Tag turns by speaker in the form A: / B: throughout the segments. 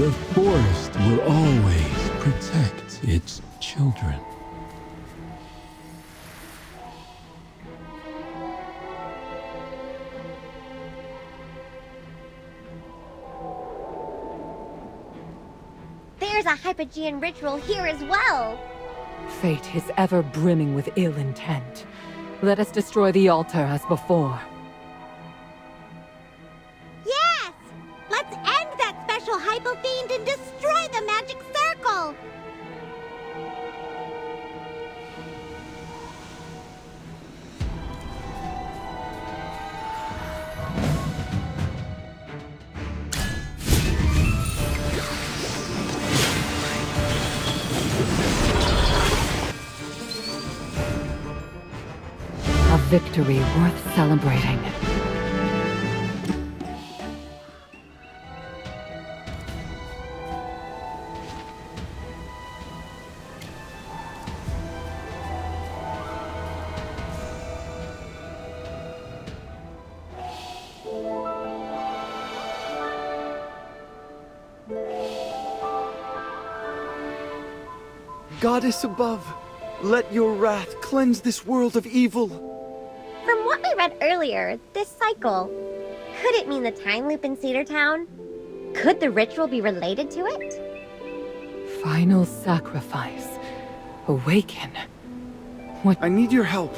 A: The forest will always protect its children.
B: There's a Hypogean ritual here as well!
C: Fate is ever brimming with ill intent. Let us destroy the altar as before.
B: Yes! Let's end that special Hypo Fiend and destroy the magic circle!
C: A victory worth celebrating.
D: Goddess above, let your wrath cleanse this world of evil.
B: From what we read earlier, this cycle, could it mean the time loop in Cedar Town? Could the ritual be related to it?
C: Final sacrifice. Awaken. What?
D: I need your help.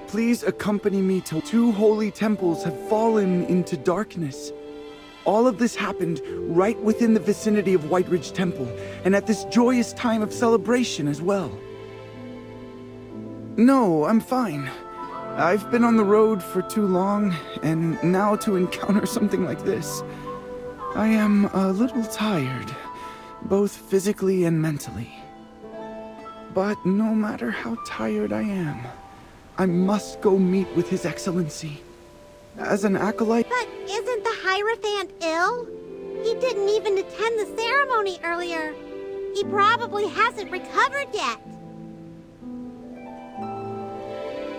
D: Please accompany me till 2 holy temples have fallen into darkness. All of this happened right within the vicinity of White Ridge Temple, and at this joyous time of celebration as well. No, I'm fine. I've been on the road for too long, and now to encounter something like this, I am a little tired, both physically and mentally. But no matter how tired I am, I must go meet with His Excellency. As an acolyte...
B: But isn't the Hierophant ill? He didn't even attend the ceremony earlier. He probably hasn't recovered yet.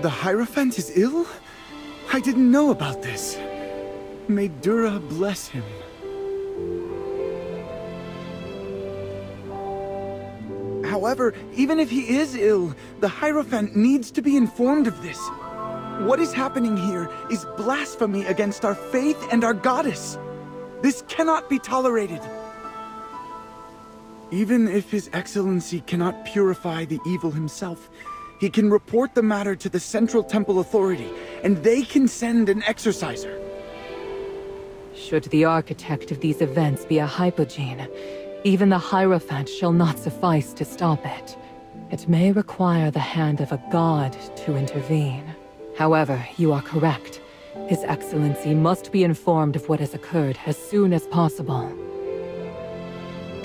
D: The Hierophant is ill? I didn't know about this. May Dura bless him. However, even if he is ill, the Hierophant needs to be informed of this. What is happening here is blasphemy against our faith and our goddess. This cannot be tolerated. Even if His Excellency cannot purify the evil himself, he can report the matter to the Central Temple Authority, and they can send an exorciser.
C: Should the architect of these events be a Hypogean, even the Hierophant shall not suffice to stop it. It may require the hand of a god to intervene. However, you are correct. His Excellency must be informed of what has occurred as soon as possible.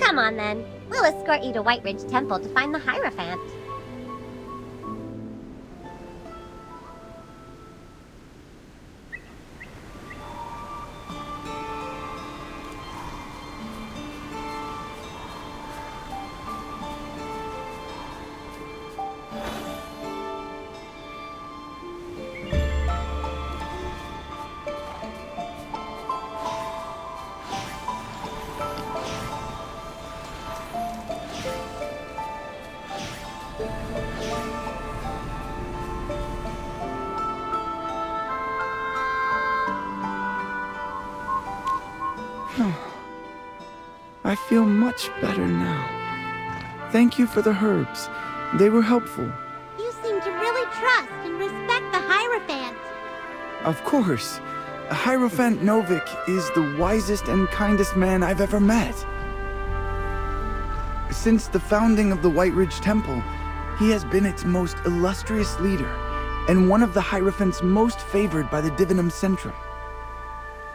B: Come on then. We'll escort you to White Ridge Temple to find the Hierophant.
D: I feel much better now. Thank you for the herbs. They were helpful.
B: You seem to really trust and respect the Hierophant.
D: Of course. Hierophant Novik is the wisest and kindest man I've ever met. Since the founding of the White Ridge Temple, he has been its most illustrious leader, and one of the Hierophant's most favored by the Divinum Centrum.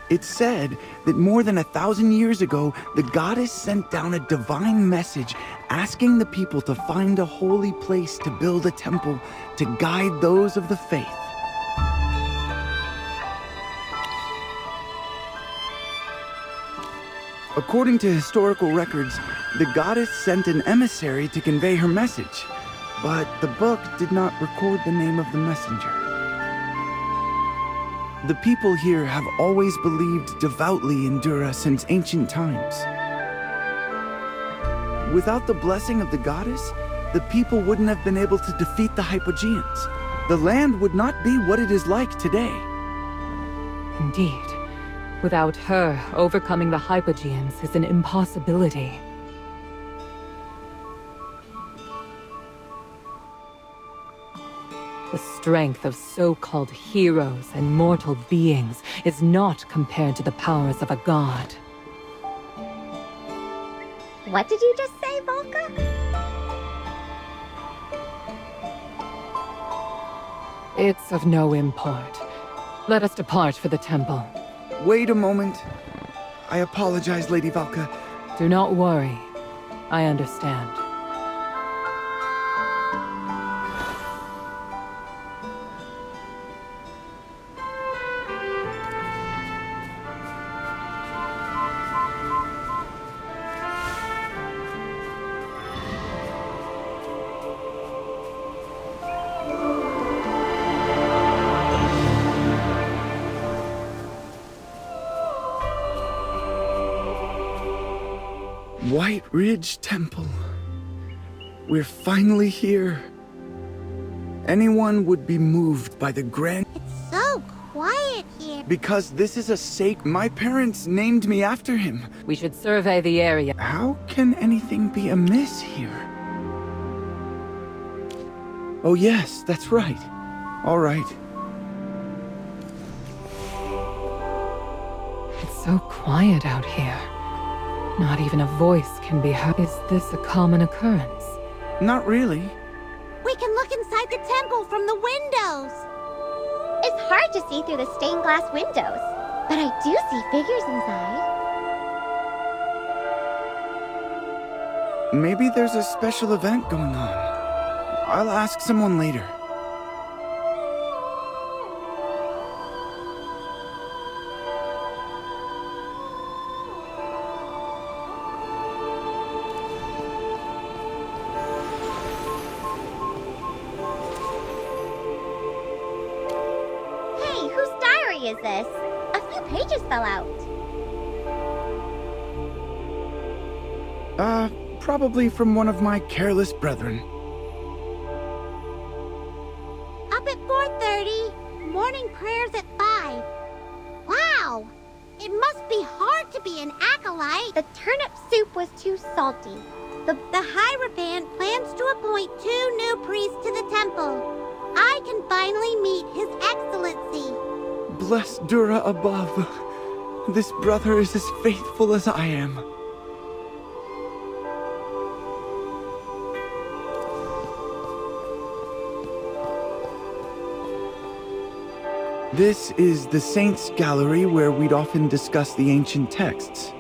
D: It's said that more than 1,000 years ago, the goddess sent down a divine message asking the people to find a holy place to build a temple to guide those of the faith. According to historical records, the goddess sent an emissary to convey her message, but the book did not record the name of the messenger. The people here have always believed devoutly in Dura since ancient times. Without the blessing of the goddess, the people wouldn't have been able to defeat the Hypogeans. The land would not be what it is like today.
C: Indeed. Without her, overcoming the Hypogeans is an impossibility. The strength of so-called heroes and mortal beings is not compared to the powers of a god.
B: What did you just say, Volka?
C: It's of no import. Let us depart for the temple.
D: Wait a moment. I apologize, Lady Valka.
C: Do not worry. I understand.
D: White Ridge Temple. We're finally here. Anyone would be moved by the grand...
E: It's so quiet here.
D: Because this is a sake. My parents named me after him.
C: We should survey the area.
D: How can anything be amiss here? Oh yes, that's right. All right.
C: It's so quiet out here. Not even a voice can be heard. Is this a common occurrence?
D: Not really.
E: We can look inside the temple from the windows.
B: It's hard to see through the stained glass windows, but I do see figures inside.
D: Maybe there's a special event going on. I'll ask someone later.
B: Hey, whose diary is this? A few pages fell out.
D: Probably from one of my careless brethren.
E: Up at 4:30, morning prayers at 5. Wow! It must be hard to be an acolyte.
B: The turnip soup was too salty.
E: The Hierophant plans to appoint 2 new priests to the temple. I can finally meet His Excellency.
D: Bless Dura above. This brother is as faithful as I am. This is the Saints' Gallery where we'd often discuss the ancient texts.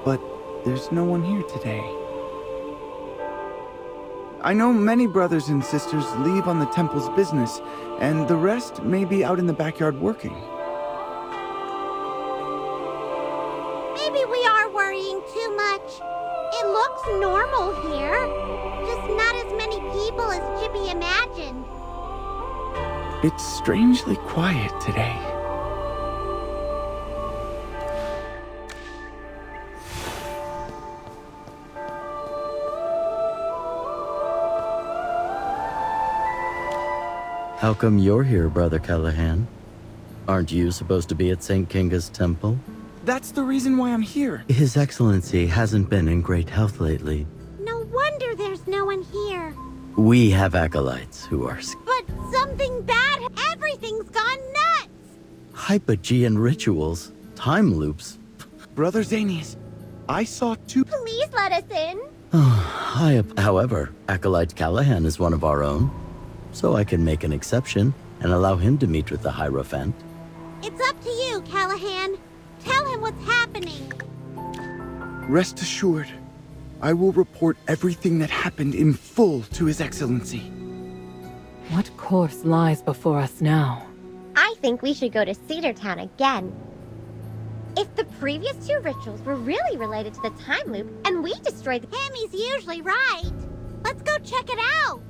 D: But there's no one here today. I know many brothers and sisters leave on the temple's business, and the rest may be out in the backyard working.
E: Maybe we are worrying too much. It looks normal here. Just not as many people as Chippy imagined.
D: It's strangely quiet today.
F: How come you're here, Brother Callahan? Aren't you supposed to be at St. Kinga's temple?
D: That's the reason why I'm here.
F: His Excellency hasn't been in great health lately.
E: No wonder there's no one here.
F: We have acolytes who are
E: But something bad, everything's gone nuts!
F: Hypogean rituals, time loops.
D: Brother Zanius, I saw 2...
B: Please let us in.
F: However, Acolyte Callahan is one of our own, so I can make an exception and allow him to meet with the Hierophant.
E: It's up to you, Callahan. Tell him what's happening.
D: Rest assured, I will report everything that happened in full to His Excellency.
C: What course lies before us now?
B: I think we should go to Cedar Town again. If the previous 2 rituals were really related to the time loop, and we destroyed the...
E: Hammy's usually right. Let's go check it out.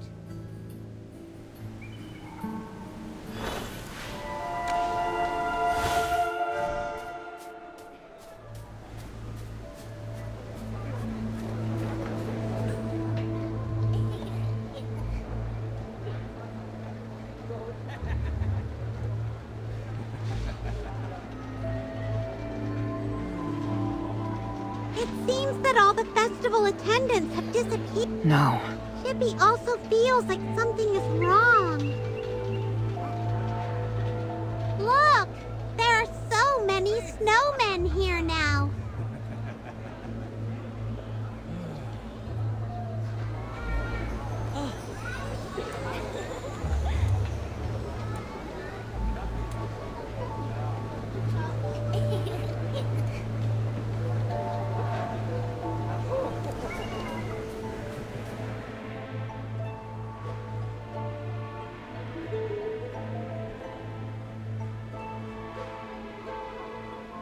E: It seems that all the festival attendants have disappeared.
C: No.
E: Chippy also feels like something is wrong. Look! There are so many snowmen here now.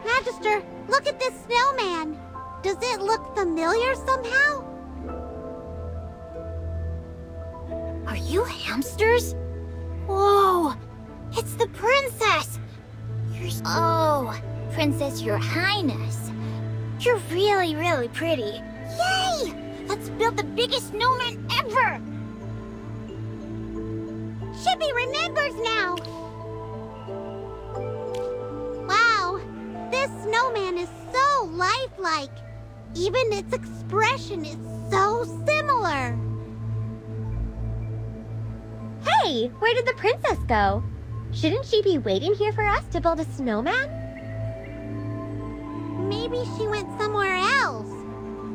E: Magister, look at this snowman. Does it look familiar somehow?
G: Are you hamsters? Whoa! It's the princess! Oh, Princess Your Highness. You're really, really pretty. Yay! Let's build the biggest snowman ever!
E: Chippy remembers now! Wow, this snowman is so lifelike. Even its expression is so similar.
B: Hey, where did the princess go? Shouldn't she be waiting here for us to build a snowman?
E: Maybe she went somewhere else.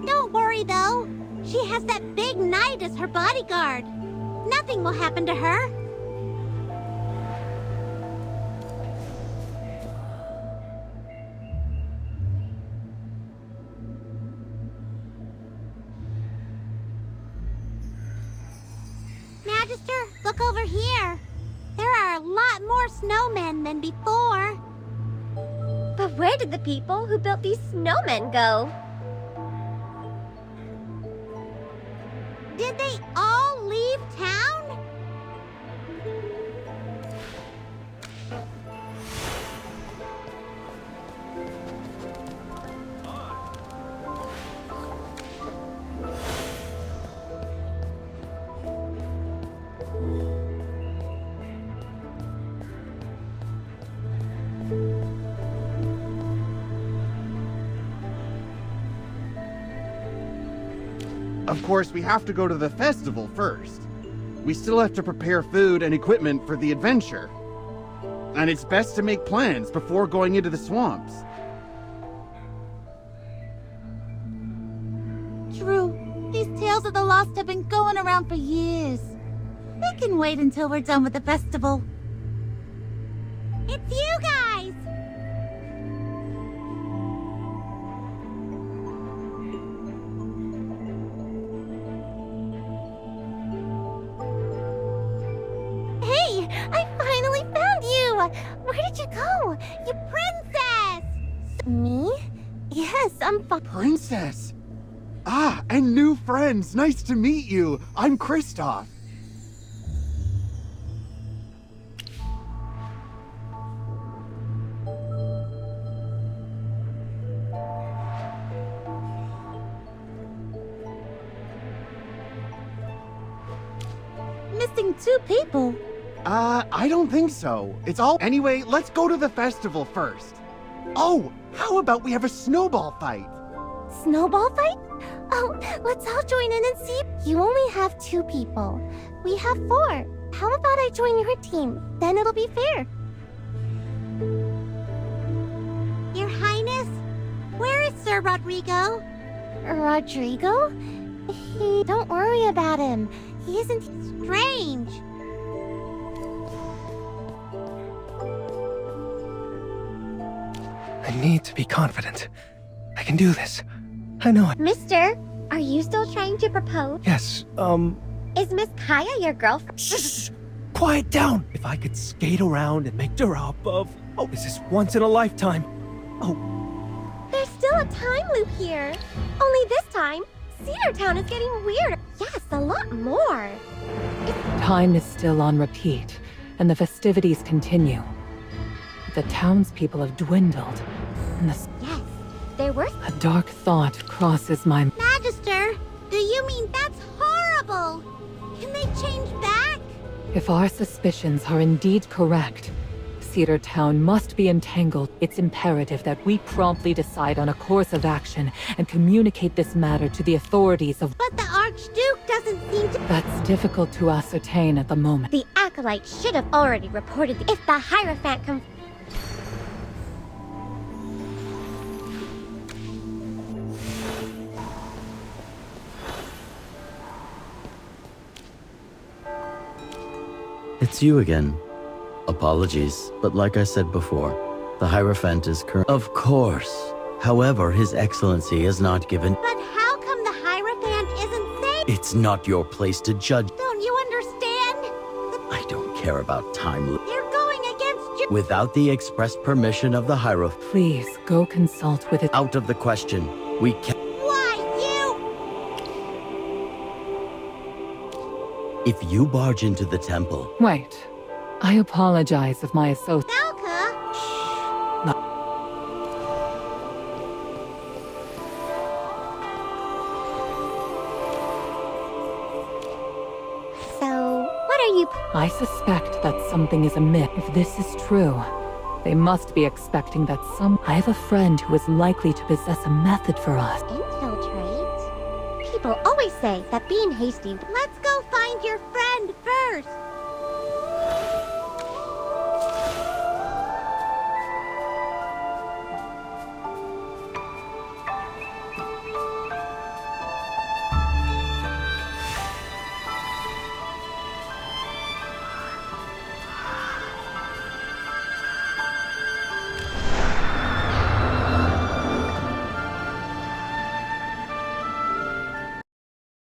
E: Don't worry though. She has that big knight as her bodyguard. Nothing will happen to her. Magister, look over here. There are a lot more snowmen than before.
B: But where did the people who built these snowmen go?
E: Did they all leave town?
H: Of course, we have to go to the festival first. We still have to prepare food and equipment for the adventure. And it's best to make plans before going into the swamps.
G: True. These tales of the lost have been going around for years. They can wait until we're done with the festival.
E: It's you guys!
G: Hey, I finally found you! Where did you go?
E: You princess!
G: Me? Yes, I'm fine.
H: Princess! Ah, and new friends! Nice to meet you! I'm Kristoff.
G: Missing 2 people.
H: I don't think so. It's all... Anyway, let's go to the festival first. Oh, how about we have a snowball fight?
G: Snowball fight? Oh, let's all join in and see. You only have 2 people. We have 4. How about I join your team? Then it'll be fair.
E: Your Highness, where is Sir Rodrigo?
G: Rodrigo? Don't worry about him. He isn't
E: Strange.
I: I need to be confident. I can do this. I know it.
B: Mister, are you still trying to propose?
I: Yes,
B: Is Miss Kaya your girlfriend?
I: shh, quiet down. If I could skate around and make Dura of... Oh, this is once in a lifetime. Oh,
B: There's still a time loop here. Only this time, Cedar Town is getting weirder. Yes, a lot more.
C: Time is still on repeat, and the festivities continue. The townspeople have dwindled, and
B: Yes, there were.
C: a dark thought crosses my mind.
E: Magister, do you mean that's horrible? Can they change back?
C: If our suspicions are indeed correct, Cedar Town must be entangled. It's imperative that we promptly decide on a course of action and communicate this matter to the authorities of...
E: But the Archduke doesn't seem to...
C: That's difficult to ascertain at the moment.
B: The Acolyte should have already reported if the Hierophant
F: It's you again. Apologies, but like I said before, the Hierophant is current. Of course. However, His Excellency has not given.
E: But how come the Hierophant isn't safe?
F: It's not your place to judge.
E: Don't you understand?
F: I don't care about time.
E: You're going against your...
F: Without the express permission of the Hierophant.
C: Please, go consult with it.
F: Out of the question. We can.
E: Why, you...
F: If you barge into the temple.
C: Wait. I apologize if my associate...
E: Falca?
B: So, what are you...
C: I suspect that something is amiss. If this is true, they must be expecting that I have a friend who is likely to possess a method for us.
B: Infiltrate? People always say that being hasty...
E: Let's go find your friend first.